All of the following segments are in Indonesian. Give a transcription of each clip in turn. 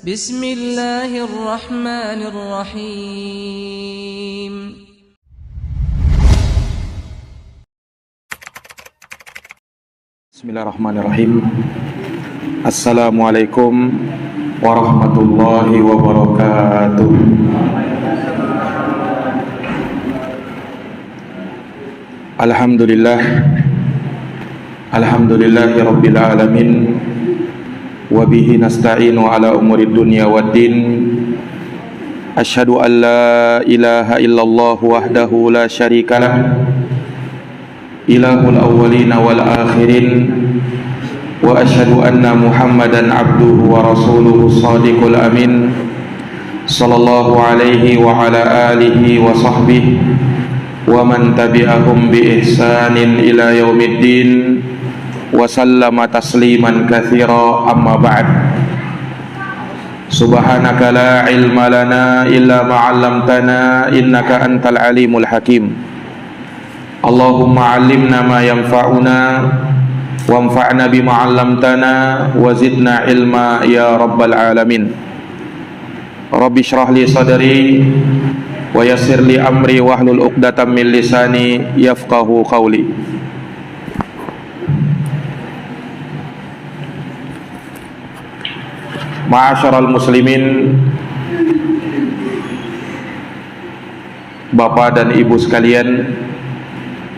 Bismillahirrahmanirrahim. Bismillahirrahmanirrahim. Assalamualaikum warahmatullahi wabarakatuh. Alhamdulillahi rabbil alamin. Wa bihi nasta'inu ala umuri dunya waddin. Asyhadu an la ilaha illallah wahdahu la syarikalah, ilahul awwalina wal akhirin. Wa asyhadu anna Muhammadan abduhu wa rasuluhu shadiqul amin. Sallallahu alaihi wa ala alihi wa sahbihi wa man tabi'ahum bi ihsanin ila yaumiddin. Wa sallama tasliman katsira, amma ba'd. Subhanaka la ilma lana illa ma 'allamtana innaka antal alimul hakim. Allahumma 'allimna ma yanfa'una wanfa'na bima 'allamtana wa zidna ilma ya rabbal alamin. Rabbi shrah li sadri wa yassir li amri wahlul 'uqdatam min lisani yafqahu qawli. Ma'asyiral muslimin, Bapak dan Ibu sekalian,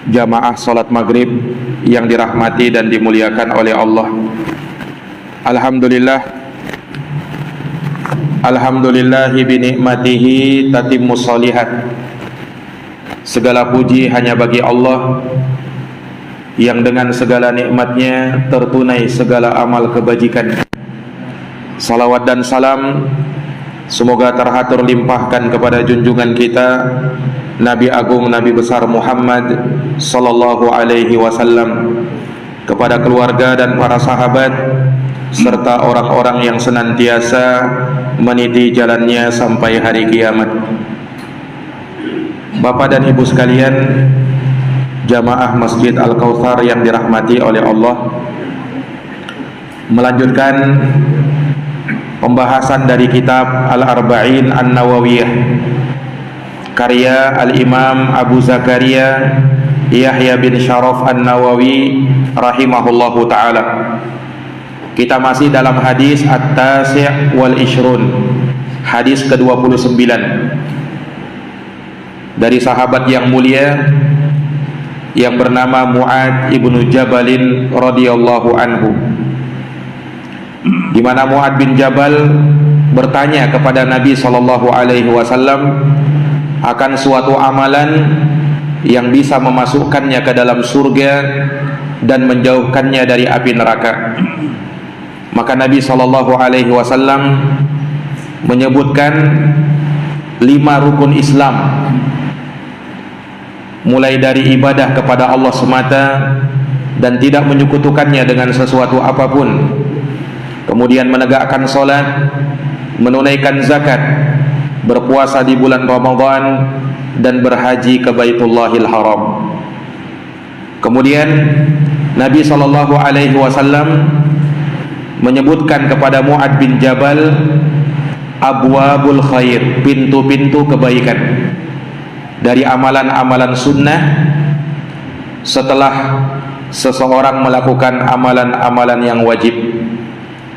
jamaah salat maghrib yang dirahmati dan dimuliakan oleh Allah. Alhamdulillahi binikmatihi tatimmus shalihat. Segala puji hanya bagi Allah yang dengan segala nikmatnya tertunai segala amal kebajikan. Salawat dan salam semoga terhatur limpahkan kepada junjungan kita Nabi Agung, Nabi besar Muhammad sallallahu alaihi wasallam, kepada keluarga dan para sahabat serta orang-orang yang senantiasa meniti jalannya sampai hari kiamat. Bapak dan Ibu sekalian, jamaah Masjid Al-Kautsar yang dirahmati oleh Allah, melanjutkan pembahasan dari kitab Al-Arba'in An-Nawawiyah karya Al-Imam Abu Zakaria Yahya bin Syaraf An-Nawawi rahimahullahu ta'ala. Kita masih dalam hadis At-Tasi' wal Ishrun, hadis ke-29, dari sahabat yang mulia yang bernama Mu'ad ibnu Jabalin radhiyallahu anhu, di mana Mu'ad bin Jabal bertanya kepada Nabi sallallahu alaihi wasallam akan suatu amalan yang bisa memasukkannya ke dalam surga dan menjauhkannya dari api neraka. Maka Nabi sallallahu alaihi wasallam menyebutkan 5 rukun Islam, mulai dari ibadah kepada Allah semata dan tidak menyekutukannya dengan sesuatu apapun, kemudian menegakkan salat, menunaikan zakat, berpuasa di bulan Ramadan, dan berhaji ke Baitullahil Haram. Kemudian Nabi sallallahu alaihi wasallam menyebutkan kepada Mu'ad bin Jabal abwabul khair, pintu-pintu kebaikan dari amalan-amalan sunnah setelah seseorang melakukan amalan-amalan yang wajib.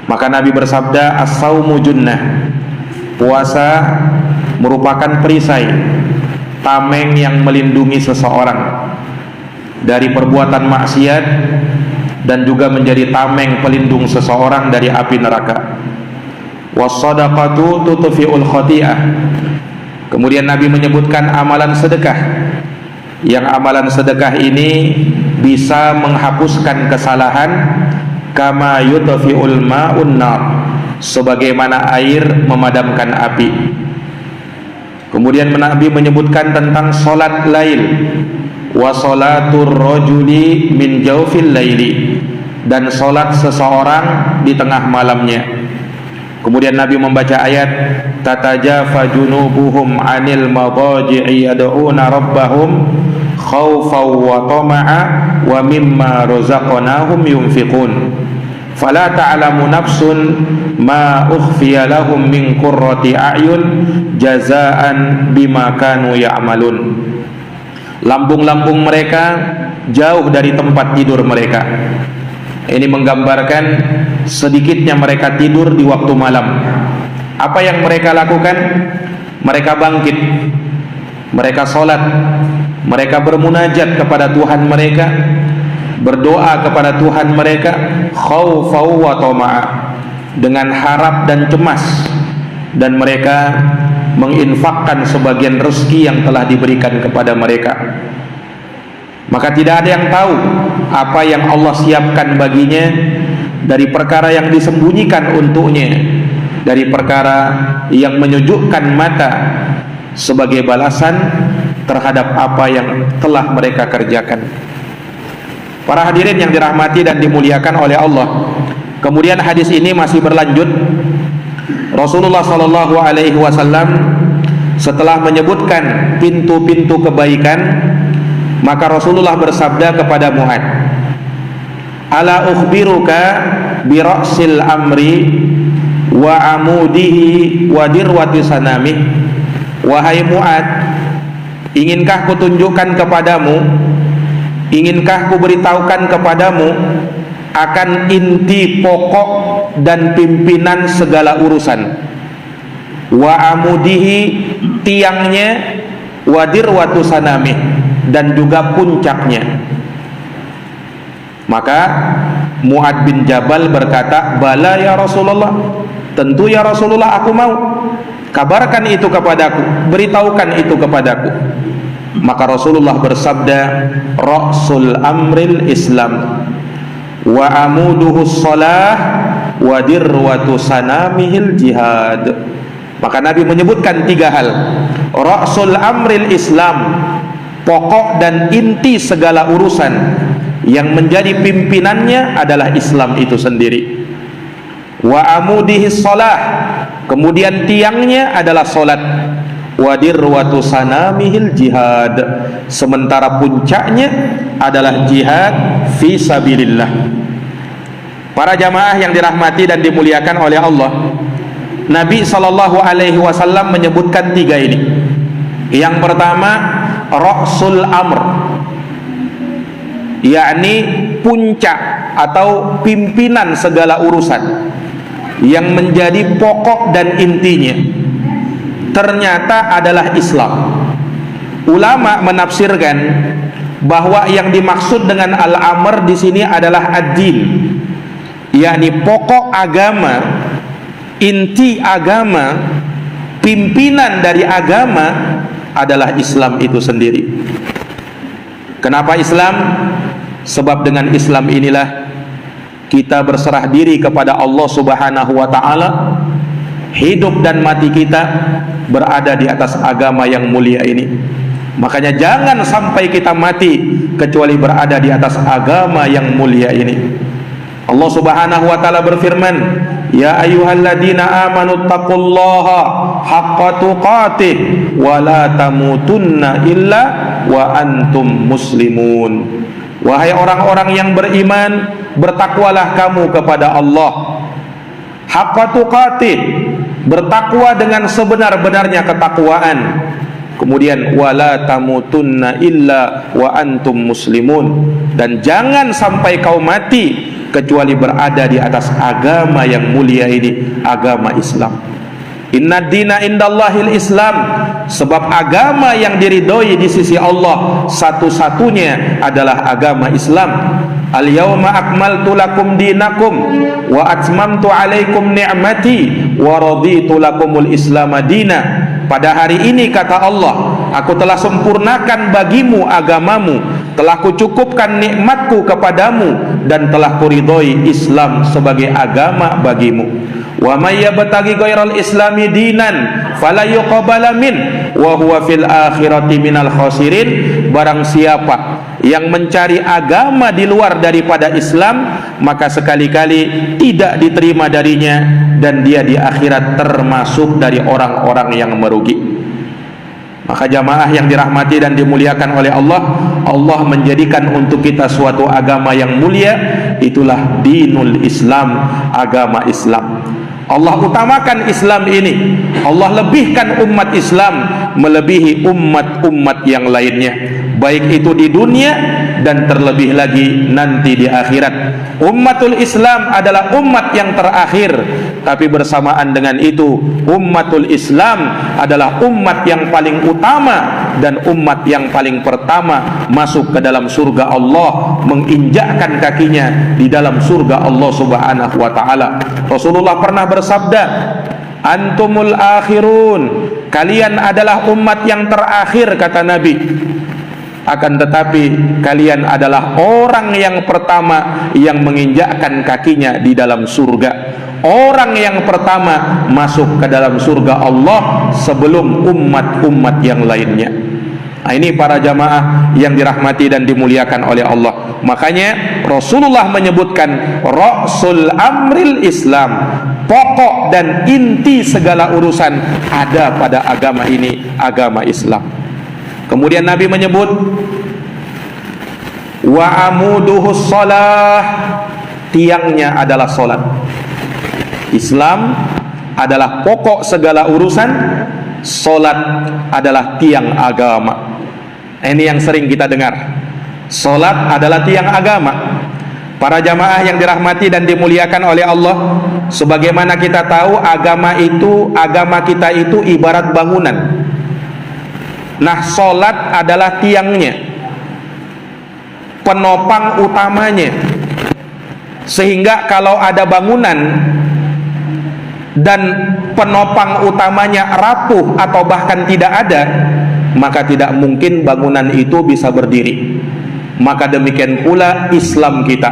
Maka Nabi bersabda, as-saumu junnah, puasa merupakan perisai, tameng yang melindungi seseorang dari perbuatan maksiat dan juga menjadi tameng pelindung seseorang dari api neraka. Was-shadaqatu tutfi'ul khati'ah. Kemudian Nabi menyebutkan amalan sedekah, yang amalan sedekah ini bisa menghapuskan kesalahan, kama yutfi'ul ma'un nar, sebagaimana air memadamkan api. Kemudian Nabi menyebutkan tentang salat lail, wa salatur rajuli min jawfil laili, dan salat seseorang di tengah malamnya. Kemudian Nabi membaca ayat tatajafa junubuhum 'anil madaji'i yad'una rabbahum khaufan wa tama'a wa mimma razaqnahum yunfiqun fala ta'lamu nafsun ma ukhfiya lahum min qurrati a'yun jazaan bima kanu ya'malun. Lambung-lambung mereka jauh dari tempat tidur mereka. Ini menggambarkan sedikitnya mereka tidur di waktu malam. Apa yang mereka lakukan? Mereka bangkit, mereka sholat, mereka bermunajat kepada Tuhan mereka, berdoa kepada Tuhan mereka, khaufau wa tama'a, dengan harap dan cemas, dan mereka menginfakkan sebagian rezeki yang telah diberikan kepada mereka. Maka tidak ada yang tahu apa yang Allah siapkan baginya dari perkara yang disembunyikan untuknya, dari perkara yang menyejukkan mata sebagai balasan terhadap apa yang telah mereka kerjakan. Para hadirin yang dirahmati dan dimuliakan oleh Allah, kemudian hadis ini masih berlanjut. Rasulullah sallallahu alaihi wasallam setelah menyebutkan pintu-pintu kebaikan, maka Rasulullah bersabda kepada Mu'ad, ala ukhbiruka bi ra'sil amri wa amudihi wa dirwati sanamih. Wahai Mu'ad, inginkah kutunjukkan kepadamu, inginkah kuberitahukan kepadamu akan inti pokok dan pimpinan segala urusan, wa amudihi, tiangnya, wa dirwatu sanamih, dan juga puncaknya. Maka Mu'ad bin Jabal berkata, bala ya Rasulullah, tentu ya Rasulullah, aku mau. Kabarkan itu kepadaku, beritahukan itu kepadaku. Maka Rasulullah bersabda, ra'sul amril Islam wa amuduhu shalah wa dirwatu sanamihil jihad. Maka Nabi menyebutkan 3 hal. Ra'sul amril Islam, pokok dan inti segala urusan, yang menjadi pimpinannya adalah Islam itu sendiri. Wa amudihi shalah, kemudian tiangnya adalah salat. Wa dirwatu sanamihil jihad, sementara puncaknya adalah jihad fi sabilillah. Para jamaah yang dirahmati dan dimuliakan oleh Allah, Nabi sallallahu alaihi wasallam menyebutkan 3 ini. Yang pertama, ra'sul amr, yakni puncak atau pimpinan segala urusan, yang menjadi pokok dan intinya ternyata adalah Islam. Ulama menafsirkan bahwa yang dimaksud dengan al-amr di sini adalah ad-din, yakni pokok agama, inti agama, pimpinan dari agama adalah Islam itu sendiri. Kenapa Islam? Sebab dengan Islam inilah kita berserah diri kepada Allah Subhanahu wa ta'ala. Hidup dan mati kita berada di atas agama yang mulia ini. Makanya jangan sampai kita mati kecuali berada di atas agama yang mulia ini. Allah Subhanahu wa ta'ala berfirman, ya ayyuhalladzina amanu taqullaha haqqa tuqatih wa la tamutunna illa wa antum muslimun. Wahai orang-orang yang beriman, bertakwalah kamu kepada Allah. Haqqa tuqatih, bertakwa dengan sebenar-benarnya ketakwaan. Kemudian wala tamutunna illa wa antum muslimun, dan jangan sampai kau mati kecuali berada di atas agama yang mulia ini, agama Islam. Inna dina indallahil Islam, sebab agama yang diridhoi di sisi Allah satu-satunya adalah agama Islam. Al yauma akmaltu lakum dinakum wa atmamtu alaikum ni'mati wa raditu lakumul Islam madina. Pada hari ini kata Allah, aku telah sempurnakan bagimu agamamu, telah kucukupkan nikmatku kepadamu, dan telah kuridhoi Islam sebagai agama bagimu. Wa may yabtaghi ghairal islami dinan fala yuqbala min wa huwa fil akhirati minal khasirin. Barang siapa yang mencari agama di luar daripada Islam, maka sekali-kali tidak diterima darinya, dan dia di akhirat termasuk dari orang-orang yang merugi. Maka jamaah yang dirahmati dan dimuliakan oleh Allah, Allah menjadikan untuk kita suatu agama yang mulia, itulah dinul Islam, agama Islam. Allah utamakan Islam ini, Allah lebihkan umat Islam melebihi umat-umat yang lainnya, baik itu di dunia dan terlebih lagi nanti di akhirat. Ummatul Islam adalah umat yang terakhir, tapi bersamaan dengan itu ummatul Islam adalah umat yang paling utama dan umat yang paling pertama masuk ke dalam surga Allah, menginjakkan kakinya di dalam surga Allah Subhanahu wa taala. Rasulullah pernah bersabda, antumul akhirun, kalian adalah umat yang terakhir, kata Nabi. Akan tetapi kalian adalah orang yang pertama yang menginjakkan kakinya di dalam surga, orang yang pertama masuk ke dalam surga Allah sebelum umat-umat yang lainnya. Nah, ini para jamaah yang dirahmati dan dimuliakan oleh Allah. Makanya Rasulullah menyebutkan Rasul Amril Islam, pokok dan inti segala urusan ada pada agama ini, agama Islam. Kemudian Nabi menyebut wa amuduhus shalah, tiangnya adalah salat. Islam adalah pokok segala urusan, salat adalah tiang agama. Ini yang sering kita dengar, salat adalah tiang agama. Para jamaah yang dirahmati dan dimuliakan oleh Allah, sebagaimana kita tahu agama kita itu ibarat bangunan. Nah, sholat adalah tiangnya, penopang utamanya. Sehingga kalau ada bangunan dan penopang utamanya rapuh atau bahkan tidak ada, maka tidak mungkin bangunan itu bisa berdiri. Maka demikian pula Islam kita.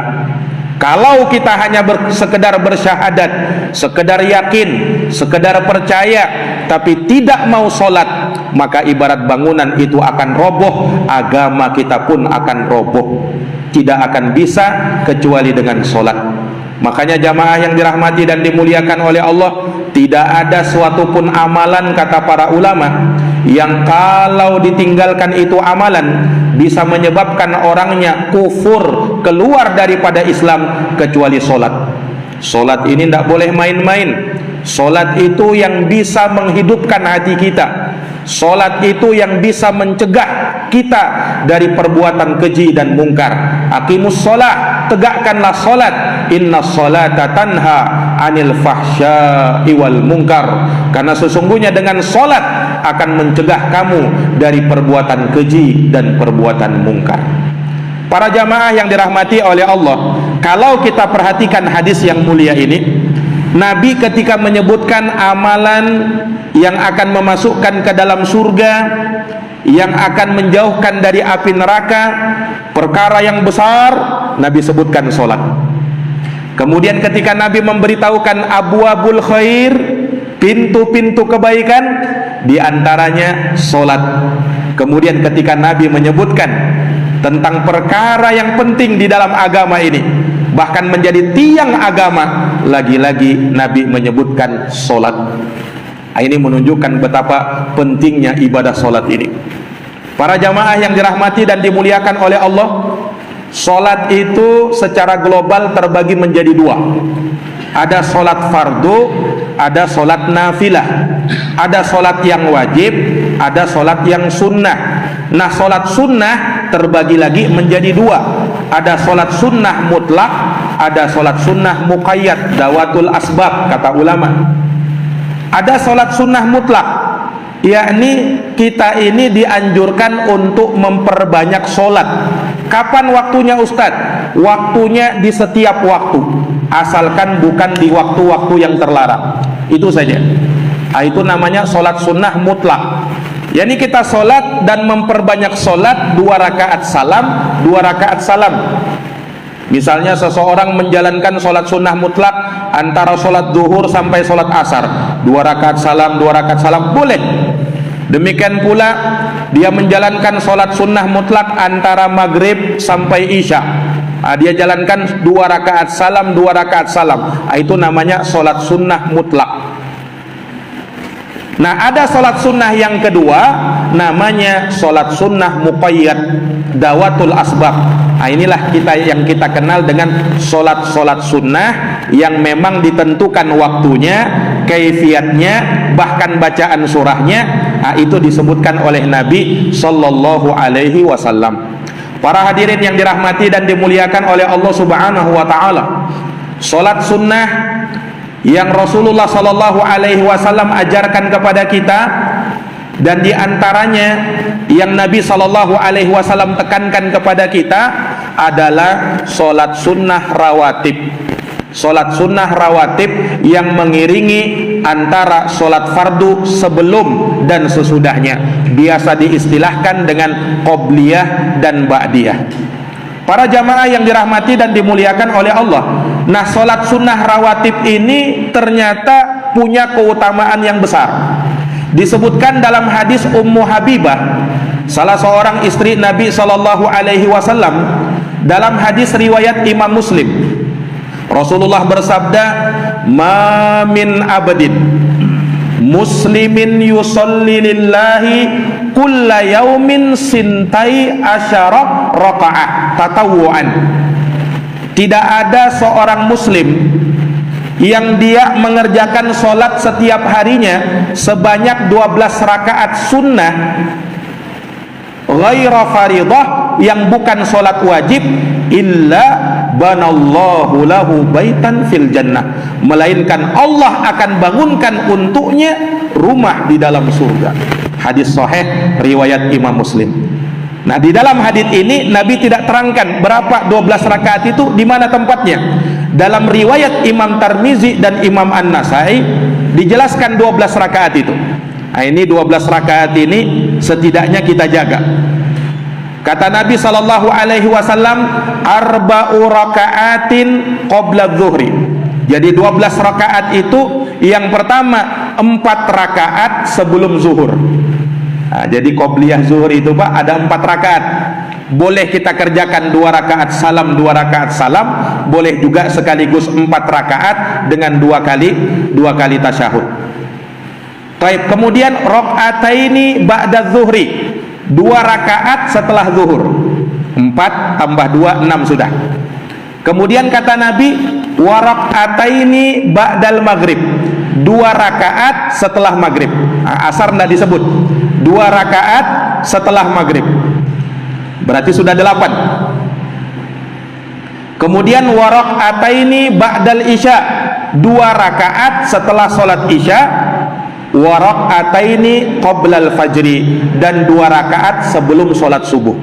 Kalau kita hanya sekedar bersyahadat, sekedar yakin, sekedar percaya, tapi tidak mau sholat, maka ibarat bangunan itu akan roboh, agama kita pun akan roboh. Tidak akan bisa kecuali dengan sholat. Makanya jamaah yang dirahmati dan dimuliakan oleh Allah, tidak ada suatu pun amalan, kata para ulama, yang kalau ditinggalkan itu amalan bisa menyebabkan orangnya kufur, keluar daripada Islam, kecuali sholat. Sholat ini tidak boleh main-main. Sholat itu yang bisa menghidupkan hati kita. Sholat itu yang bisa mencegah kita dari perbuatan keji dan mungkar. Aqimus sholat, tegakkanlah sholat. Inna sholata tanha anil fahsya'i wal munkar. Karena sesungguhnya dengan sholat akan mencegah kamu dari perbuatan keji dan perbuatan mungkar. Para jamaah yang dirahmati oleh Allah, kalau kita perhatikan hadis yang mulia ini, Nabi ketika menyebutkan amalan yang akan memasukkan ke dalam surga, yang akan menjauhkan dari api neraka, perkara yang besar, Nabi sebutkan sholat. Kemudian ketika Nabi memberitahukan abwabul khair, pintu-pintu kebaikan, diantaranya sholat. Kemudian ketika Nabi menyebutkan tentang perkara yang penting di dalam agama ini, bahkan menjadi tiang agama, lagi-lagi Nabi menyebutkan sholat. Ini menunjukkan betapa pentingnya ibadah sholat ini. Para jamaah yang dirahmati dan dimuliakan oleh Allah, sholat itu secara global terbagi menjadi dua. Ada sholat fardu, ada sholat nafilah. Ada sholat yang wajib, ada sholat yang sunnah. Nah, sholat sunnah terbagi lagi menjadi dua. Ada sholat sunnah mutlak, ada sholat sunnah muqayyad, dawatul asbab, kata ulama. Ada sholat sunnah mutlak, yakni kita ini dianjurkan untuk memperbanyak sholat. Kapan waktunya Ustadz? Waktunya di setiap waktu, asalkan bukan di waktu-waktu yang terlarang. Itu saja. Itu namanya sholat sunnah mutlak. Yani kita sholat dan memperbanyak sholat, 2 rakaat salam, 2 rakaat salam. Misalnya seseorang menjalankan sholat sunnah mutlak antara sholat zuhur sampai sholat asar, 2 rakaat salam, 2 rakaat salam, boleh. Demikian pula dia menjalankan sholat sunnah mutlak antara maghrib sampai isya, dia jalankan 2 rakaat salam, 2 rakaat salam. Itu namanya sholat sunnah mutlak. Nah, ada sholat sunnah yang kedua, namanya sholat sunnah muqayyad dawatul asbab. Nah, inilah yang kita kenal dengan sholat sunnah yang memang ditentukan waktunya, kaifiatnya, bahkan bacaan surahnya. Nah, itu disebutkan oleh Nabi Sallallahu Alaihi Wasallam. Para hadirin yang dirahmati dan dimuliakan oleh Allah Subhanahu Wa Taala, sholat sunnah yang Rasulullah Sallallahu Alaihi Wasallam ajarkan kepada kita, dan diantaranya yang Nabi Sallallahu Alaihi Wasallam tekankan kepada kita adalah sholat sunnah rawatib. Sholat sunnah rawatib yang mengiringi antara sholat fardu sebelum dan sesudahnya, biasa diistilahkan dengan qobliyah dan ba'diyah. Para jamaah yang dirahmati dan dimuliakan oleh Allah, nah sholat sunnah rawatib ini ternyata punya keutamaan yang besar. Disebutkan dalam hadis Ummu Habibah, salah seorang istri Nabi Sallallahu Alaihi Wasallam, dalam hadis riwayat Imam Muslim, Rasulullah bersabda, "Ma min abdin muslimin yusalli lillahi kulla yaumin sintai asyara rakaat tatawuan." Tidak ada seorang muslim yang dia mengerjakan sholat setiap harinya sebanyak 12 rakaat sunnah ghaira faridah, yang bukan sholat wajib, illa banallahu lahu baitan fil jannah, melainkan Allah akan bangunkan untuknya rumah di dalam surga. Hadis sahih riwayat Imam Muslim. Nah, di dalam hadis ini Nabi tidak terangkan berapa 12 rakaat itu, di mana tempatnya. Dalam riwayat Imam Tirmizi dan Imam An-Nasai dijelaskan 12 rakaat itu. Nah, ini 12 rakaat ini setidaknya kita jaga. Kata Nabi Sallallahu Alaihi Wasallam, arba'u rakaatin qabla dzuhri. Jadi 12 rakaat itu, yang pertama 4 rakaat sebelum zuhur. Nah, jadi qobliyah zuhur itu Pak ada 4 rakaat. Boleh kita kerjakan 2 rakaat salam, 2 rakaat salam, boleh juga sekaligus 4 rakaat dengan 2 kali tasyahud. Baik, kemudian rakaataini ba'da zuhri, 2 rakaat setelah zuhur. 4 tambah 2 6 sudah. Kemudian kata Nabi, wa rakaataini ba'dal maghrib, 2 rakaat setelah maghrib. Nah, asar tidak disebut. 2 rakaat setelah maghrib, berarti sudah 8. Kemudian wa rakaataini ba'dal isya, 2 rakaat setelah sholat isya, wa rakaataini qoblal fajri, dan 2 rakaat sebelum sholat subuh.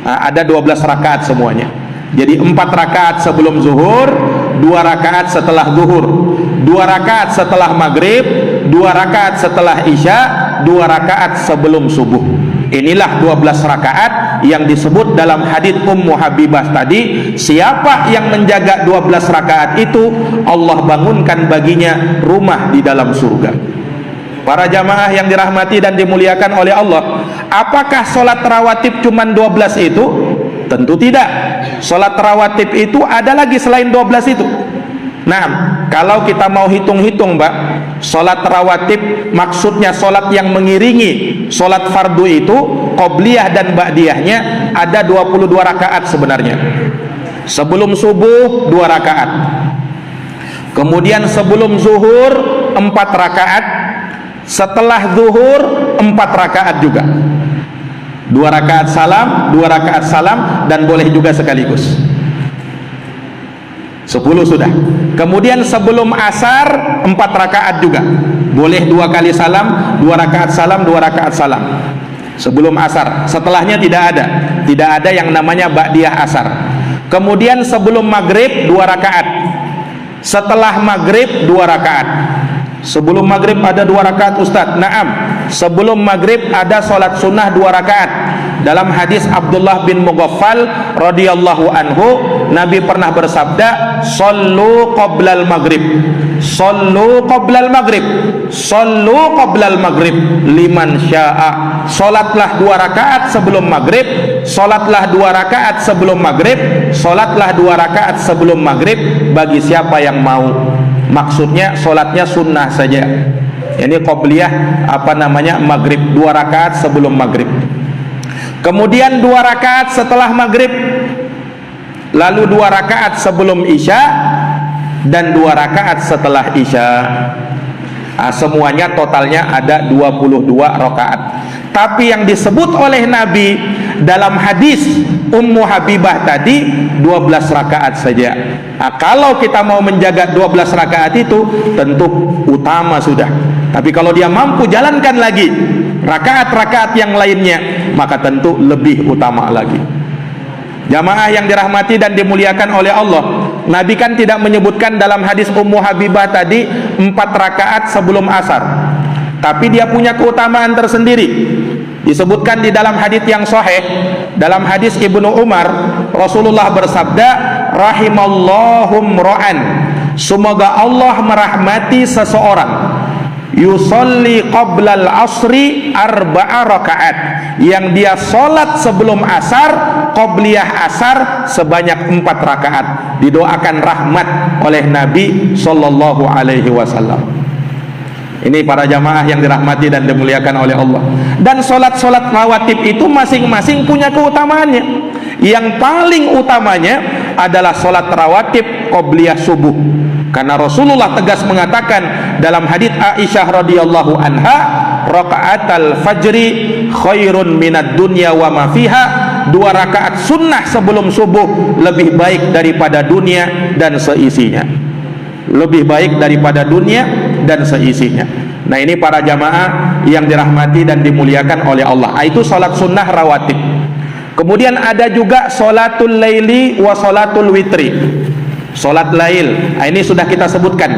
Nah, ada 12 rakaat semuanya. Jadi 4 rakaat sebelum zuhur, 2 rakaat setelah zuhur, 2 rakaat setelah maghrib, 2 rakaat setelah isya, 2 rakaat sebelum subuh. Inilah 12 rakaat yang disebut dalam hadits Ummu Habibah tadi. Siapa yang menjaga 12 rakaat itu, Allah bangunkan baginya rumah di dalam surga. Para jamaah yang dirahmati dan dimuliakan oleh Allah, apakah sholat rawatib cuma 12 itu? Tentu tidak. Sholat rawatib itu ada lagi selain 12 itu. Nah, kalau kita mau hitung-hitung Mbak, sholat rawatib maksudnya sholat yang mengiringi sholat fardu itu, qobliyah dan ba'diyahnya ada 22 rakaat sebenarnya. Sebelum subuh 2 rakaat, kemudian sebelum zuhur 4 rakaat, setelah zuhur 4 rakaat juga, 2 rakaat salam, 2 rakaat salam, dan boleh juga sekaligus 10 sudah. Kemudian sebelum asar 4 rakaat juga, boleh 2 kali salam, 2 rakaat salam, 2 rakaat salam sebelum asar. Setelahnya tidak ada yang namanya ba'diyah asar. Kemudian sebelum maghrib 2 rakaat, setelah maghrib 2 rakaat. Sebelum maghrib ada 2 rakaat Ustaz. Naam, sebelum maghrib ada sholat sunnah 2 rakaat. Dalam hadis Abdullah bin Mughaffal radhiyallahu anhu, Nabi pernah bersabda, "Shallu qoblal maghrib, shallu qoblal maghrib, shallu qoblal maghrib, liman sya'a." Salatlah 2 rakaat sebelum maghrib, salatlah 2 rakaat sebelum maghrib, salatlah 2 rakaat sebelum maghrib bagi siapa yang mau. Maksudnya salatnya sunnah saja. Ini qobliyah maghrib, 2 rakaat sebelum maghrib. Kemudian 2 rakaat setelah maghrib, lalu 2 rakaat sebelum isya, dan 2 rakaat setelah isya. Semuanya totalnya ada 22 rakaat. Tapi yang disebut oleh Nabi dalam hadis Ummu Habibah tadi 12 rakaat saja. Kalau kita mau menjaga 12 rakaat itu tentu utama sudah. Tapi kalau dia mampu jalankan lagi rakaat-rakaat yang lainnya, maka tentu lebih utama lagi. Jamaah yang dirahmati dan dimuliakan oleh Allah, Nabi kan tidak menyebutkan dalam hadis Ummu Habibah tadi 4 rakaat sebelum asar, tapi dia punya keutamaan tersendiri. Disebutkan di dalam hadis yang sahih, dalam hadis Ibnu Umar, Rasulullah bersabda, rahimallahum ra'an, semoga Allah merahmati seseorang, yusolli qoblal asri 4 rakaat, yang dia sholat sebelum asar, qobliyah asar sebanyak 4 rakaat, didoakan rahmat oleh Nabi sallallahu alaihi wasallam. Ini para jamaah yang dirahmati dan dimuliakan oleh Allah. Dan sholat-sholat rawatib itu masing-masing punya keutamaannya. Yang paling utamanya adalah sholat rawatib qobliyah subuh, karena Rasulullah tegas mengatakan dalam hadits Aisyah radhiyallahu anha, rakaatal fajri khairun minad dunya wa ma fiha, 2 rakaat sunnah sebelum subuh lebih baik daripada dunia dan seisinya. Lebih baik daripada dunia dan seisinya. Nah, ini para jamaah yang dirahmati dan dimuliakan oleh Allah. Itu sholat sunnah rawatib. Kemudian ada juga sholatul laili wa sholatul witri. Sholat lail, ini sudah kita sebutkan.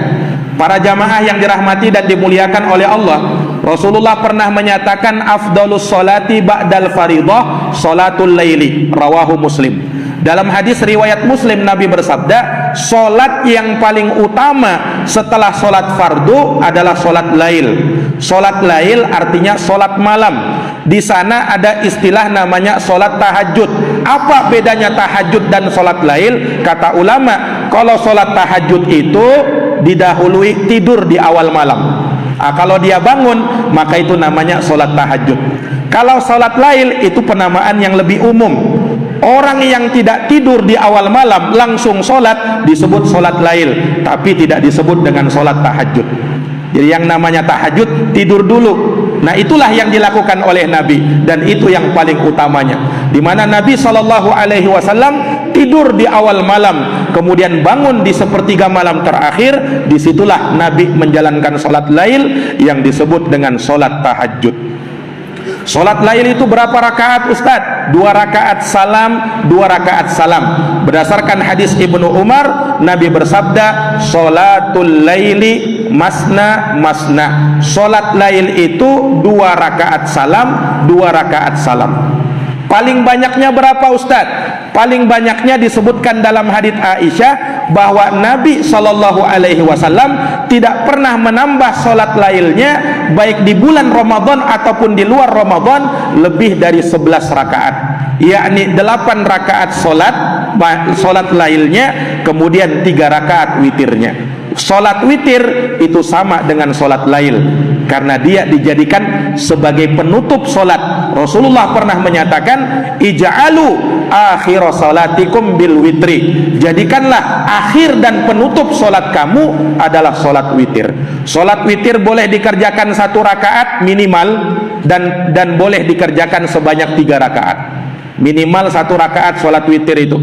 Para jamaah yang dirahmati dan dimuliakan oleh Allah, Rasulullah pernah menyatakan afdalus sholati ba'dal faridah sholatul laili, rawahu Muslim. Dalam hadis riwayat Muslim, Nabi bersabda, sholat yang paling utama setelah sholat fardu adalah sholat lail. Sholat lail artinya sholat malam. Di sana ada istilah namanya sholat tahajud. Apa bedanya tahajud dan sholat lail? Kata ulama, kalau sholat tahajud itu didahului tidur di awal malam. Kalau dia bangun, maka itu namanya sholat tahajud. Kalau sholat lail itu penamaan yang lebih umum. Orang yang tidak tidur di awal malam langsung sholat disebut sholat lail, tapi tidak disebut dengan sholat tahajud. Jadi yang namanya tahajud tidur dulu. Nah, itulah yang dilakukan oleh Nabi, dan itu yang paling utamanya, di mana Nabi SAW tidur di awal malam, kemudian bangun di sepertiga malam terakhir. Disitulah Nabi menjalankan sholat lail yang disebut dengan sholat tahajud. Sholat lail itu berapa rakaat, Ustaz? 2 rakaat salam, 2 rakaat salam. Berdasarkan hadis Ibnu Umar, Nabi bersabda, sholatul laili masna masna. Sholat lail itu 2 rakaat salam, 2 rakaat salam. Paling banyaknya berapa, Ustaz? Paling banyaknya disebutkan dalam hadits Aisyah bahwa Nabi SAW tidak pernah menambah sholat lailnya baik di bulan Ramadan ataupun di luar Ramadan lebih dari 11 rakaat, yakni 8 rakaat sholat lailnya, kemudian 3 rakaat witirnya. Sholat witir itu sama dengan sholat lail karena dia dijadikan sebagai penutup sholat. Rasulullah pernah menyatakan, ija'alu akhir sholatikum bil witri, jadikanlah akhir dan penutup sholat kamu adalah sholat witir. Sholat witir boleh dikerjakan 1 rakaat minimal, dan boleh dikerjakan sebanyak 3 rakaat. Minimal 1 rakaat sholat witir itu,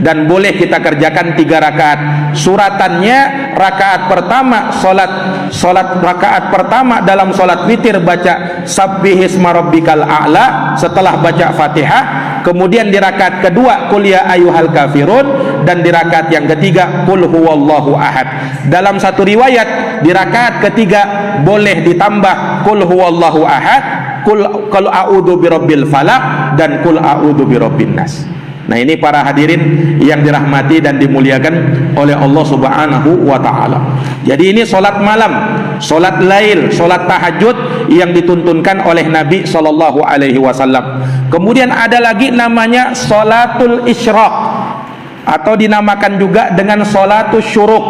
dan boleh kita kerjakan 3 rakaat. Suratannya rakaat pertama, sholat rakaat pertama dalam sholat witir baca sabbihisma rabbikal a'la setelah baca Fatihah. Kemudian di rakaat kedua qul ya ayyuhal kafirun, dan di rakaat yang ketiga qul huwallahu ahad. Dalam satu riwayat di rakaat ketiga boleh ditambah qul huwallahu ahad, qul a'udzu birabbil falaq, dan qul a'udzu birabbin nas. Nah, ini para hadirin yang dirahmati dan dimuliakan oleh Allah Subhanahu wa taala. Jadi ini salat malam, salat lail, salat tahajud yang dituntunkan oleh Nabi sallallahu alaihi wasallam. Kemudian ada lagi namanya salatul isyraq, atau dinamakan juga dengan salatul syuruq.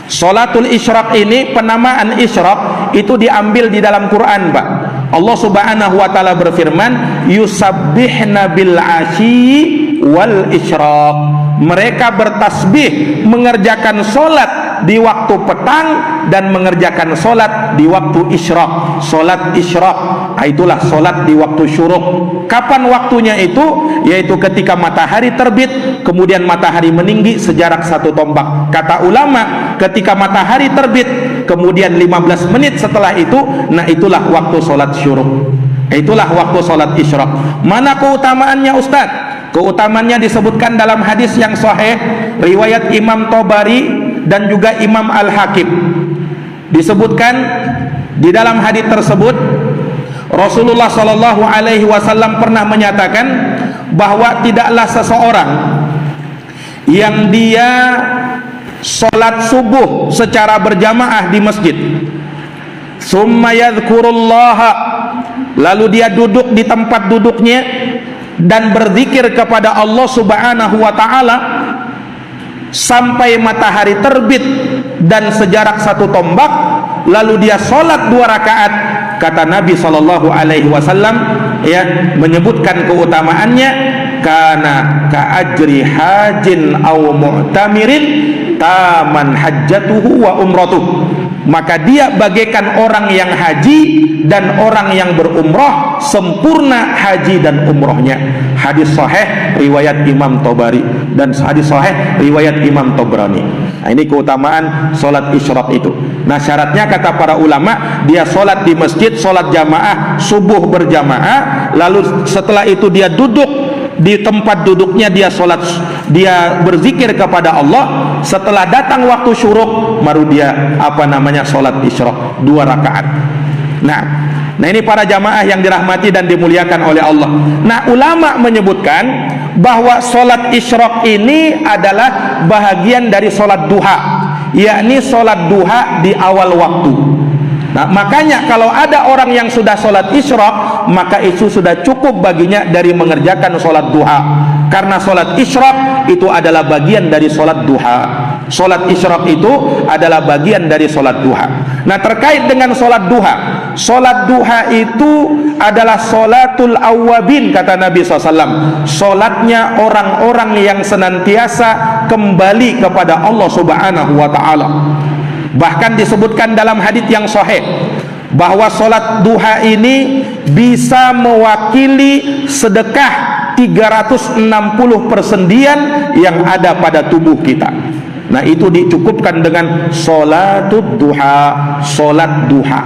Salatul isyraq ini, penamaan isyraq itu diambil di dalam Quran, Pak. Allah Subhanahu wa taala berfirman, yusabbihna bil asyi wal isyraq. Mereka bertasbih, mengerjakan solat di waktu petang dan mengerjakan solat di waktu isyraq. Solat isyraq, itulah solat di waktu syuruk. Kapan waktunya itu? Yaitu ketika matahari terbit, kemudian matahari meninggi sejarak 1 tombak. Kata ulama, ketika matahari terbit, kemudian 15 menit setelah itu, nah itulah waktu solat syuruk. Itulah waktu solat isyraq. Mana keutamaannya, Ustaz? Keutamaannya disebutkan dalam hadis yang sahih riwayat Imam Tabari dan juga Imam Al-Hakim. Disebutkan di dalam hadis tersebut, Rasulullah Shallallahu Alaihi Wasallam pernah menyatakan bahwa tidaklah seseorang yang dia sholat subuh secara berjamaah di masjid, summa yadhkurullaha, lalu dia duduk di tempat duduknya dan berzikir kepada Allah Subhanahu wa taala sampai matahari terbit dan sejarak 1 tombak, lalu dia sholat 2 rakaat. Kata Nabi Shallallahu Alaihi Wasallam, ya, menyebutkan keutamaannya, kana ka'ajri hajin aw mu'tamirin taman hajjatuhu wa umratuh. Maka dia bagaikan orang yang haji dan orang yang berumrah, sempurna haji dan umrohnya. Hadis sahih riwayat Imam Tabari dan hadis sahih riwayat Imam Tabrani. Nah, ini keutamaan sholat isyraq itu. Nah, syaratnya kata para ulama, dia sholat di masjid, sholat jamaah subuh berjamaah, lalu setelah itu dia duduk di tempat duduknya, dia sholat, dia berzikir kepada Allah. Setelah datang waktu syuruk, baru dia sholat isyraq 2 rakaat. Nah ini para jamaah yang dirahmati dan dimuliakan oleh Allah. Nah, ulama menyebutkan bahwa sholat isyraq ini adalah bahagian dari sholat duha, yakni sholat duha di awal waktu. Nah, makanya kalau ada orang yang sudah sholat isyraq, maka itu sudah cukup baginya dari mengerjakan sholat duha, karena sholat isyraq itu adalah bagian dari sholat duha. Sholat isyraq itu adalah bagian dari sholat duha. Nah, terkait dengan sholat duha itu adalah sholatul awwabin, kata Nabi SAW. Sholatnya orang-orang yang senantiasa kembali kepada Allah Subhanahu wa ta'ala. Bahkan disebutkan dalam hadits yang sahih bahwa sholat duha ini bisa mewakili sedekah 360 persendian yang ada pada tubuh kita. Nah, itu dicukupkan dengan sholatud duha, sholat duha.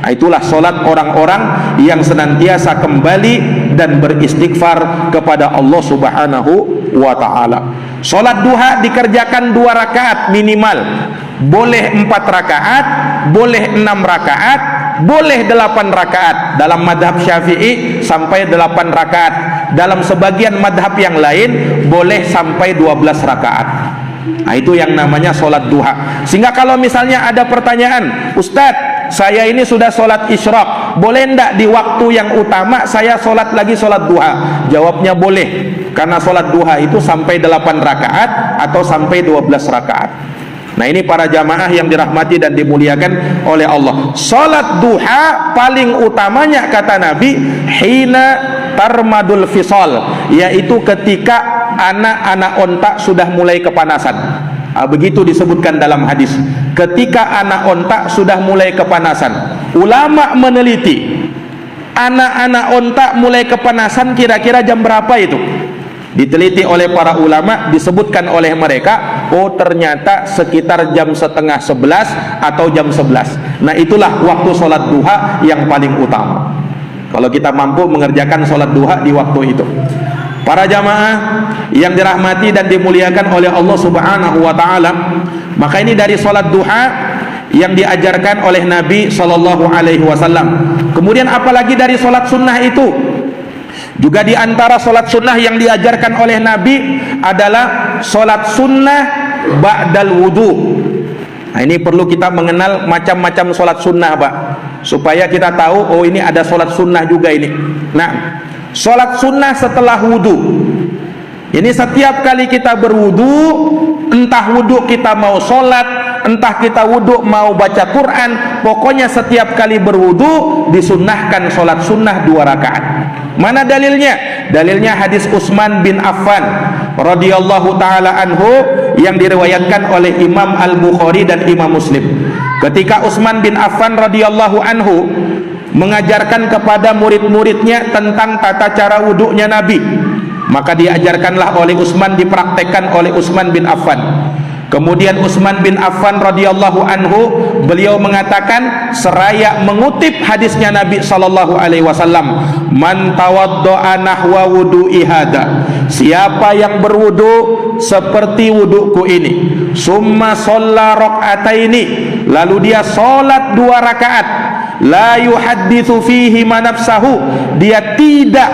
Nah, itulah sholat orang-orang yang senantiasa kembali dan beristighfar kepada Allah Subhanahu wa ta'ala. Sholat duha dikerjakan 2 rakaat minimal, boleh 4 rakaat, boleh 6 rakaat, boleh 8 rakaat. Dalam madhab Syafi'i sampai 8 rakaat. Dalam sebagian madhab yang lain boleh sampai 12 rakaat. Nah, itu yang namanya sholat duha. Sehingga kalau misalnya ada pertanyaan, Ustadz, saya ini sudah sholat isyraq, boleh enggak di waktu yang utama saya sholat lagi sholat duha? Jawabnya boleh, karena sholat duha itu sampai 8 rakaat atau sampai 12 rakaat. Nah, ini para jamaah yang dirahmati dan dimuliakan oleh Allah. Sholat duha paling utamanya kata Nabi, hina tarmadul fisal, yaitu ketika anak-anak onta sudah mulai kepanasan. Begitu disebutkan dalam hadis, ketika anak onta sudah mulai kepanasan. Ulama meneliti, anak-anak onta mulai kepanasan kira-kira jam berapa itu? Diteliti oleh para ulama, disebutkan oleh mereka, oh ternyata sekitar jam setengah 11 atau jam 11. Nah, itulah waktu sholat duha yang paling utama, kalau kita mampu mengerjakan sholat duha di waktu itu. Para jamaah yang dirahmati dan dimuliakan oleh Allah Subhanahu wa ta'ala, maka ini dari sholat duha yang diajarkan oleh Nabi Sallallahu Alaihi Wasallam. Kemudian apalagi dari sholat sunnah itu, juga di antara sholat sunnah yang diajarkan oleh Nabi adalah sholat sunnah ba'dal wudu. Nah, ini perlu kita mengenal macam-macam sholat sunnah, Pak, supaya kita tahu, oh ini ada sholat sunnah juga ini. Nah, sholat sunnah setelah wudu ini setiap kali kita berwudu, entah wudu kita mau sholat entah kita wudhu mau baca Quran, pokoknya setiap kali berwudhu disunnahkan sholat sunnah 2 rakaat. Mana dalilnya? Dalilnya hadis Utsman bin Affan radhiyallahu taala anhu yang diriwayatkan oleh Imam Al-Bukhari dan Imam Muslim. Ketika Utsman bin Affan radhiyallahu anhu mengajarkan kepada murid-muridnya tentang tata cara wudhunya Nabi, maka diajarkanlah oleh Utsman, dipraktekkan oleh Utsman bin Affan. Kemudian Utsman bin Affan radhiyallahu anhu, beliau mengatakan seraya mengutip hadisnya Nabi sallallahu alaihi wasallam, man tawaddo'a nahwa wudu'i hada, siapa yang berwudu seperti wuduku ini, summa shalla rakaataini, lalu dia salat 2 rakaat, la yuhadditsu fihi nafsahu, dia tidak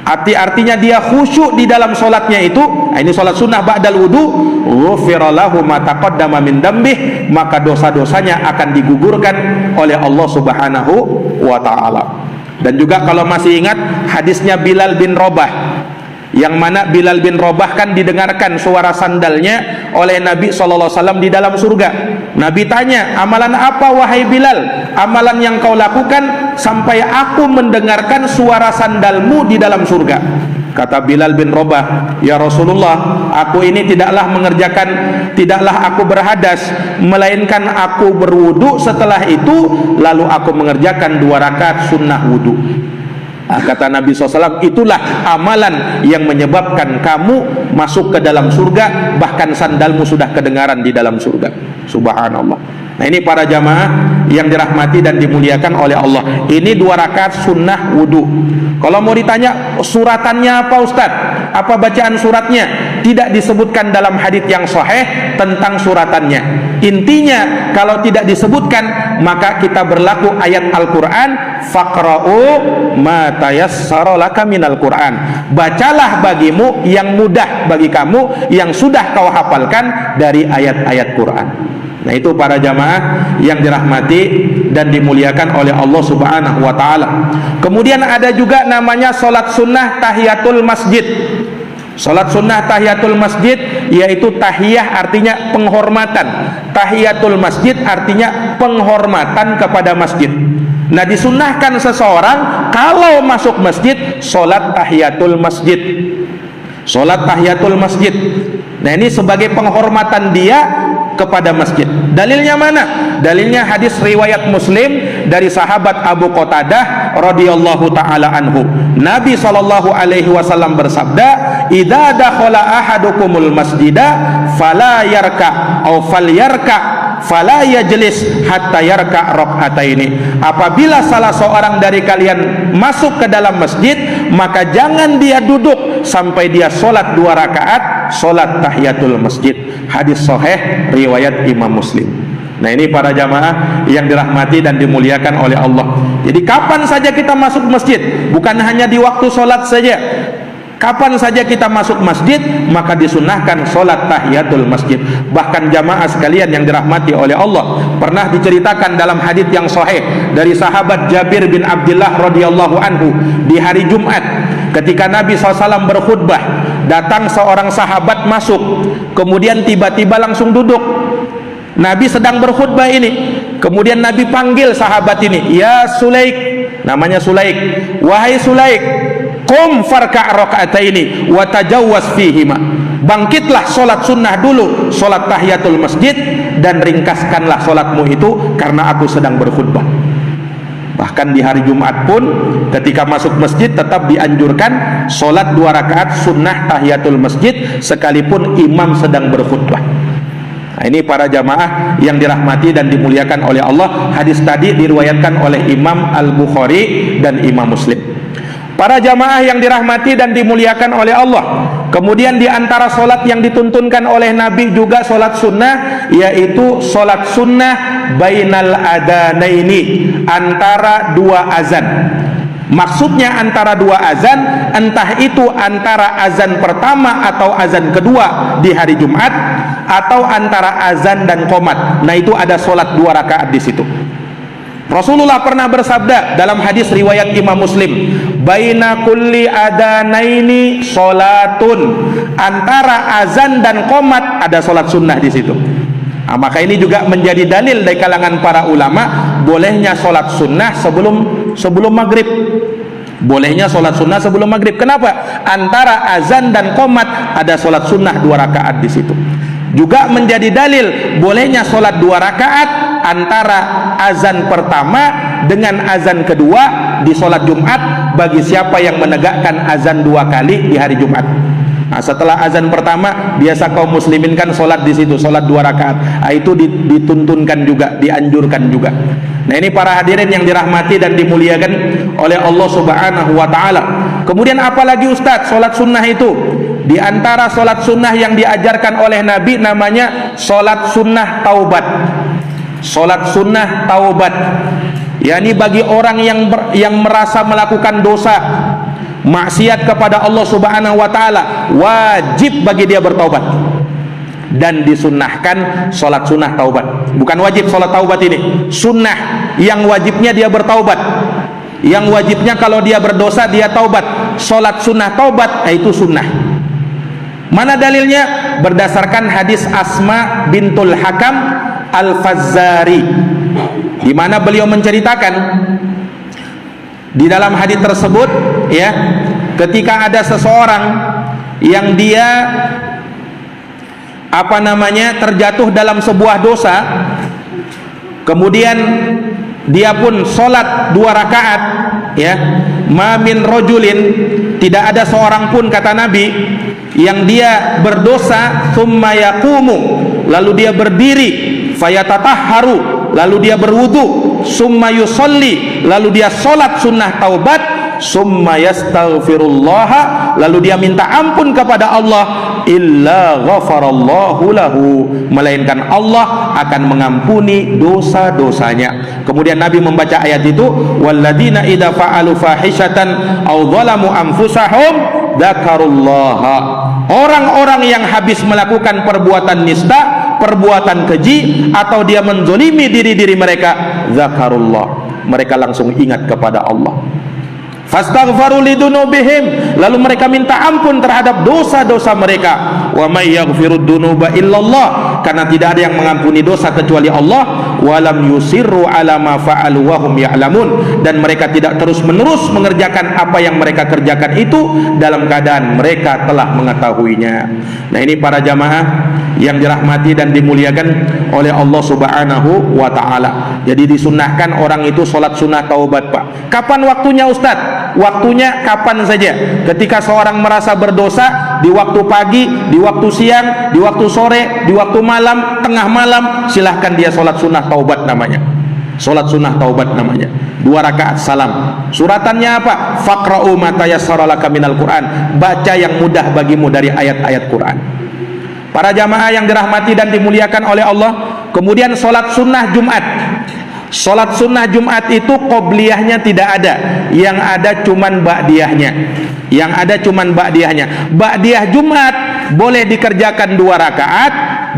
artinya dia khusyuk di dalam solatnya itu, ini solat sunnah ba'dal wudu, ghufira lahu ma taqaddama min dambih, maka dosa-dosanya akan digugurkan oleh Allah Subhanahu wa taala. Dan juga kalau masih ingat hadisnya Bilal bin Rabah, yang mana Bilal bin Rabah kan didengarkan suara sandalnya oleh Nabi SAW di dalam surga. Nabi tanya, amalan apa wahai Bilal, amalan yang kau lakukan sampai aku mendengarkan suara sandalmu di dalam surga? Kata Bilal bin Rabah, ya Rasulullah, aku ini tidaklah aku berhadas, melainkan aku berwudu, setelah itu lalu aku mengerjakan 2 rakaat sunnah wudu. Kata Nabi SAW, itulah amalan yang menyebabkan kamu masuk ke dalam surga, bahkan sandalmu sudah kedengaran di dalam surga. Subhanallah. Nah, ini para jamaah yang dirahmati dan dimuliakan oleh Allah, ini 2 rakaat sunnah wudu. Kalau mau ditanya suratannya apa Ustaz, apa bacaan suratnya, tidak disebutkan dalam hadits yang sahih tentang suratannya. Intinya kalau tidak disebutkan, maka kita berlaku ayat Al-Quran, faqra'u ma tayassara laka minal Quran, bacalah bagimu yang mudah bagi kamu, yang sudah kau hafalkan dari ayat-ayat Quran. Nah, itu para jamaah yang dirahmati dan dimuliakan oleh Allah Subhanahu wa taala. Kemudian ada juga namanya salat sunnah tahiyatul masjid. Salat sunnah tahiyatul masjid yaitu tahiyah artinya penghormatan, tahiyatul masjid artinya penghormatan kepada masjid. Nah, disunnahkan seseorang kalau masuk masjid salat tahiyatul masjid. Salat tahiyatul masjid. Nah, ini sebagai penghormatan dia kepada masjid. Dalilnya mana? Dalilnya hadis riwayat Muslim dari sahabat Abu Qatadah radhiyallahu taala anhu. Nabi sallallahu alaihi wasallam bersabda, "Idza dakhala ahadukumul masjida fala yarka aw falyarka fala yajlis hatta yarka rak'ataini." Apabila salah seorang dari kalian masuk ke dalam masjid, maka jangan dia duduk sampai dia sholat 2 rakaat, sholat tahiyatul masjid. Hadis sahih riwayat Imam Muslim. Nah, ini para jamaah yang dirahmati dan dimuliakan oleh Allah. Jadi kapan saja kita masuk masjid, bukan hanya di waktu sholat saja. Kapan saja kita masuk masjid, maka disunnahkan sholat tahiyatul masjid. Bahkan jamaah sekalian yang dirahmati oleh Allah, pernah diceritakan dalam hadits yang sahih dari sahabat Jabir bin Abdullah radhiyallahu anhu, di hari Jumat ketika Nabi SAW berkhutbah, datang seorang sahabat masuk, kemudian tiba-tiba langsung duduk. Nabi sedang berkhutbah ini, kemudian Nabi panggil sahabat ini, ya Sulaik, namanya Sulaik, wahai Sulaik, qum farka' raka'ataini wa tajawwaz fihima, bangkitlah sholat sunnah dulu, sholat tahiyatul masjid, dan ringkaskanlah sholatmu itu karena aku sedang berkhutbah. Bahkan di hari Jumat pun ketika masuk masjid tetap dianjurkan sholat 2 rakaat sunnah tahiyatul masjid sekalipun imam sedang berkhutbah. Nah, ini para jamaah yang dirahmati dan dimuliakan oleh Allah. Hadis tadi diriwayatkan oleh Imam Al-Bukhari dan Imam Muslim. Para jamaah yang dirahmati dan dimuliakan oleh Allah, kemudian di antara solat yang dituntunkan oleh Nabi juga solat sunnah, yaitu solat sunnah bainal adanaini, antara 2 azan. Maksudnya antara 2 azan, entah itu antara azan pertama atau azan kedua di hari Jumat, atau antara azan dan qomat. Nah, itu ada solat 2 rakaat di situ. Rasulullah pernah bersabda dalam hadis riwayat Imam Muslim, baina kulli adanaini sholatun, antara azan dan qomat ada sholat sunnah di situ. Nah, maka ini juga menjadi dalil dari kalangan para ulama bolehnya sholat sunnah sebelum maghrib. Bolehnya sholat sunnah sebelum maghrib. Kenapa? Antara azan dan qomat ada sholat sunnah 2 rakaat di situ. Juga menjadi dalil bolehnya sholat 2 rakaat antara azan pertama dengan azan kedua di sholat Jumat bagi siapa yang menegakkan azan 2 kali di hari Jumat. Nah, setelah azan pertama biasa kaum muslimin kan sholat di situ, sholat 2 rakaat. Nah, itu dituntunkan juga, dianjurkan juga. Nah, ini para hadirin yang dirahmati dan dimuliakan oleh Allah Subhanahu wa taala. Kemudian apalagi Ustaz sholat sunnah itu? Di antara sholat sunnah yang diajarkan oleh Nabi namanya sholat sunnah taubat. Sholat sunnah taubat, yakni bagi orang yang merasa melakukan dosa, maksiat kepada Allah Subhanahu wa taala, wajib bagi dia bertaubat. Dan disunnahkan sholat sunnah taubat. Bukan wajib sholat taubat ini, sunnah. Yang wajibnya dia bertaubat, yang wajibnya kalau dia berdosa dia taubat. Sholat sunnah taubat itu sunnah. Mana dalilnya? Berdasarkan hadis Asma bintul Hakam Al-Fazzari, di mana beliau menceritakan di dalam hadis tersebut, ya, ketika ada seseorang yang dia terjatuh dalam sebuah dosa, kemudian dia pun sholat 2 rakaat, ya, ma min rojulin, tidak ada seorang pun kata Nabi yang dia berdosa, thumma yaqumu, lalu dia berdiri, fayatatahharu, lalu dia berwudu, summa yusolli, lalu dia sholat sunnah taubat, summa yastaghfirullah, lalu dia minta ampun kepada Allah, illa ghafarallahu lahu, melainkan Allah akan mengampuni dosa-dosanya. Kemudian Nabi membaca ayat itu, walladzina idza fa'alu fahishatan aw zalamu anfusahum dzakarullaha, orang-orang yang habis melakukan perbuatan nista, perbuatan keji, atau dia menzolimi diri-diri mereka, dzakarullah, mereka langsung ingat kepada Allah. Fastaghfaru lidunubihim, lalu mereka minta ampun terhadap dosa-dosa mereka. Wa may yaghfirud dunuba illallah, karena tidak ada yang mengampuni dosa kecuali Allah. Walam yusirru ala ma fa'alu wa hum ya'lamun, dan mereka tidak terus-menerus mengerjakan apa yang mereka kerjakan itu dalam keadaan mereka telah mengetahuinya. Nah, ini para jamaah yang dirahmati dan dimuliakan oleh Allah Subhanahu wa taala. Jadi disunnahkan orang itu sholat sunnah taubat, Pak. Kapan waktunya, Ustaz? Waktunya kapan saja. Ketika seorang merasa berdosa, di waktu pagi, di waktu siang, di waktu sore, di waktu malam, tengah malam, silahkan dia sholat sunnah taubat namanya. Sholat sunnah taubat namanya. 2 rakaat salam. Suratannya apa? Faqra'u ma tayassara laka minal Qur'an. Baca yang mudah bagimu dari ayat-ayat Quran. Para jamaah yang dirahmati dan dimuliakan oleh Allah. Kemudian sholat sunnah Jumat. Sholat sunnah Jumat itu qobliyahnya tidak ada, yang ada cuman ba'diyahnya. Yang ada cuman ba'diyahnya. Ba'diyah Jumat boleh dikerjakan 2 rakaat,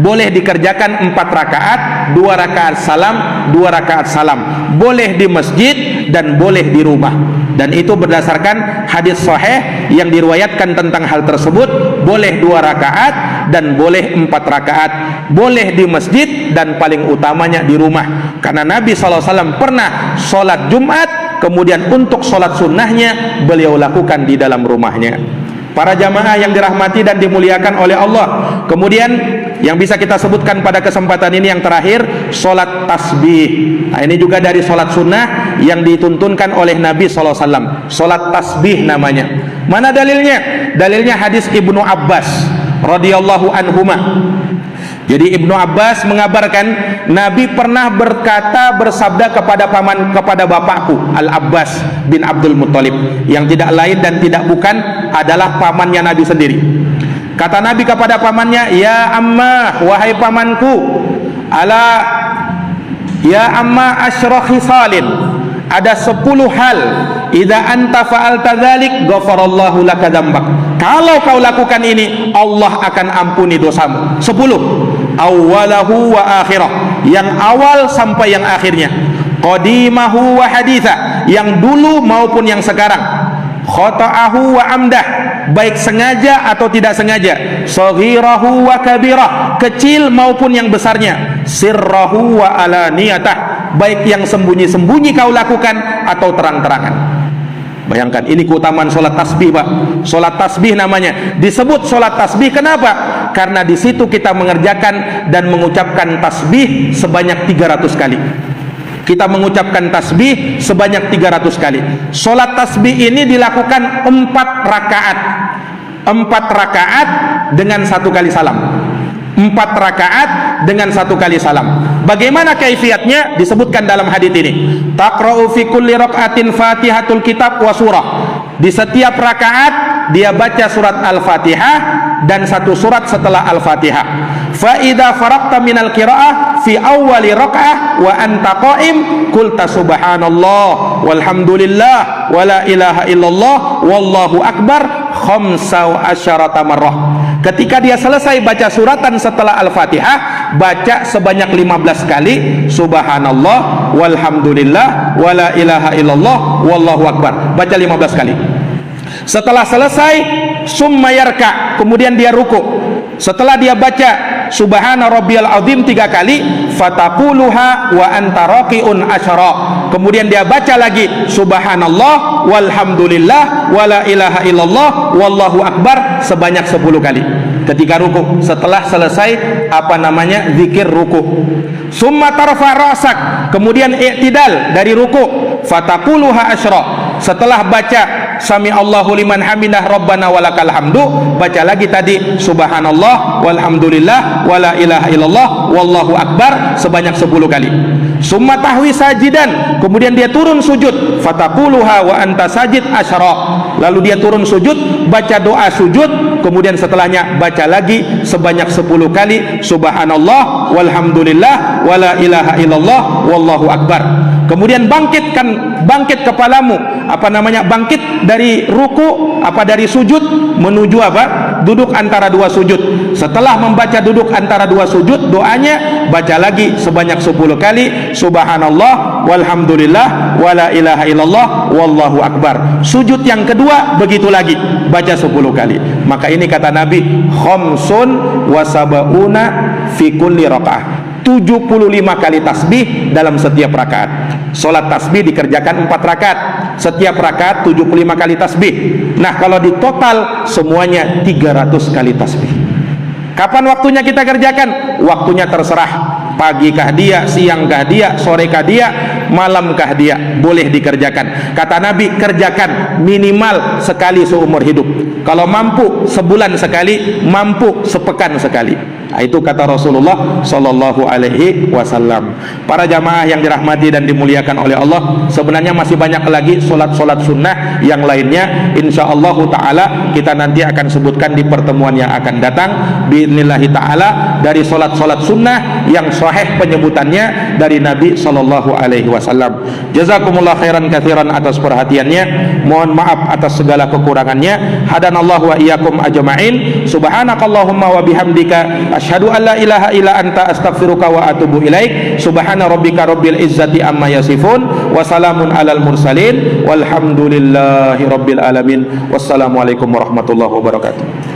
boleh dikerjakan 4 rakaat, 2 rakaat salam, 2 rakaat salam. Boleh di masjid dan boleh di rumah. Dan itu berdasarkan hadis sahih yang diriwayatkan tentang hal tersebut. Boleh 2 rakaat dan boleh 4 rakaat. Boleh di masjid dan paling utamanya di rumah. Karena Nabi SAW pernah sholat Jumat, kemudian untuk sholat sunnahnya beliau lakukan di dalam rumahnya. Para jamaah yang dirahmati dan dimuliakan oleh Allah. Kemudian yang bisa kita sebutkan pada kesempatan ini yang terakhir, sholat tasbih. Nah, ini juga dari sholat sunnah yang dituntunkan oleh Nabi SAW. Sholat tasbih namanya. Mana dalilnya? Dalilnya hadis Ibnu Abbas radhiyallahu anhuma. Jadi Ibnu Abbas mengabarkan Nabi pernah bersabda kepada bapakku Al-Abbas bin Abdul Muttalib, yang tidak lain dan tidak bukan adalah pamannya Nabi sendiri. Kata Nabi kepada pamannya, ya amma, wahai pamanku, ala ya amma asyra khisalin, ada 10 hal, idza anta fa'alta dzalik ghafarallahu laka dzambak, kalau kau lakukan ini Allah akan ampuni dosamu. 10. Awalahu wa akhirah, yang awal sampai yang akhirnya. Qadimahu wa haditha, yang dulu maupun yang sekarang. Khata'ahu wa amdah, baik sengaja atau tidak sengaja, saghirahu wa kabirah, kecil maupun yang besarnya, sirrahu wa alaniyatah, baik yang sembunyi-sembunyi kau lakukan atau terang-terangan. Bayangkan, ini keutamaan sholat tasbih, Pak. Sholat tasbih namanya disebut sholat tasbih. Kenapa? Karena di situ kita mengerjakan dan mengucapkan tasbih sebanyak 300 kali. Kita mengucapkan tasbih sebanyak 300 kali. Sholat tasbih ini dilakukan 4 rakaat. 4 rakaat dengan 1 kali salam. 4 rakaat dengan 1 kali salam. Bagaimana kaifiatnya? Disebutkan dalam hadis ini. Taqra'u fi kulli raka'atin Fatihatul Kitab wa surah. Di setiap rakaat dia baca surat Al-Fatihah dan 1 surat setelah Al-Fatihah. Fa idza faraqta minal qira'ah fi awwali raka'ah wa anta qa'im qulta subhanallah walhamdulillah wala ilaha illallah wallahu akbar khamsa asyarata marrah. Ketika dia selesai baca suratan setelah Al-Fatihah, baca sebanyak 15 kali subhanallah walhamdulillah wala ilaha illallah wallahu akbar. Baca 15 kali. Setelah selesai summa yarka, kemudian dia ruku. Setelah dia baca subhana rabbiyal azim 3 kali, fataquluha wa anta raqiun asyara, kemudian dia baca lagi subhanallah walhamdulillah wala ilaha illallah wallahu akbar sebanyak 10 kali ketika ruku. Setelah selesai zikir ruku, summa tarfa ra'sak, kemudian i'tidal dari ruku, fataquluha asyra. Setelah baca sami Allahu liman hamidah rabbana walakal hamdu, baca lagi tadi subhanallah walhamdulillah wala ilaha illallah wallahu akbar sebanyak 10 kali. Summa tahwi sajidan, kemudian dia turun sujud, fataquluha wa anta sajid asyra. Lalu dia turun sujud, baca doa sujud, kemudian setelahnya baca lagi sebanyak 10 kali subhanallah walhamdulillah wala ilaha illallah wallahu akbar. Kemudian bangkit kepalamu, bangkit dari ruku, dari sujud menuju duduk antara 2 sujud. Setelah membaca duduk antara 2 sujud, doanya baca lagi sebanyak 10 kali subhanallah walhamdulillah wala ilaha illallah wallahu akbar. Sujud yang kedua begitu lagi, baca 10 kali. Maka ini kata Nabi, khamsun wa sab'una fi kulli rakaah, 75 kali tasbih dalam setiap rakaat. Salat tasbih dikerjakan 4 rakaat, setiap rakaat 75 kali tasbih. Nah, kalau di total semuanya 300 kali tasbih. Kapan waktunya kita kerjakan? Waktunya terserah. Pagikah dia, siangkah dia, sorekah dia, malamkah dia, boleh dikerjakan. Kata Nabi, kerjakan minimal sekali seumur hidup. Kalau mampu sebulan sekali, mampu sepekan sekali. Nah, itu kata Rasulullah sallallahu alaihi wasallam. Para jamaah yang dirahmati dan dimuliakan oleh Allah, sebenarnya masih banyak lagi solat-solat sunnah yang lainnya. Insyaallah taala kita nanti akan sebutkan di pertemuan yang akan datang biidznillah taala, dari solat-solat sunnah yang sahih penyebutannya dari Nabi sallallahu alaihi wasallam. Jazakumullah khairan katsiran atas perhatiannya. Mohon maaf atas segala kekurangannya. Hadanallahu wa iyyakum ajma'in. Subhanakallahumma wa bihamdika asyhadu an la ilaha illa anta astaghfiruka wa atubu ilaik. Subhana rabbika rabbil izzati amma yasifun wa salamun alal mursalin walhamdulillahi rabbil alamin. Wassalamualaikum warahmatullahi wabarakatuh.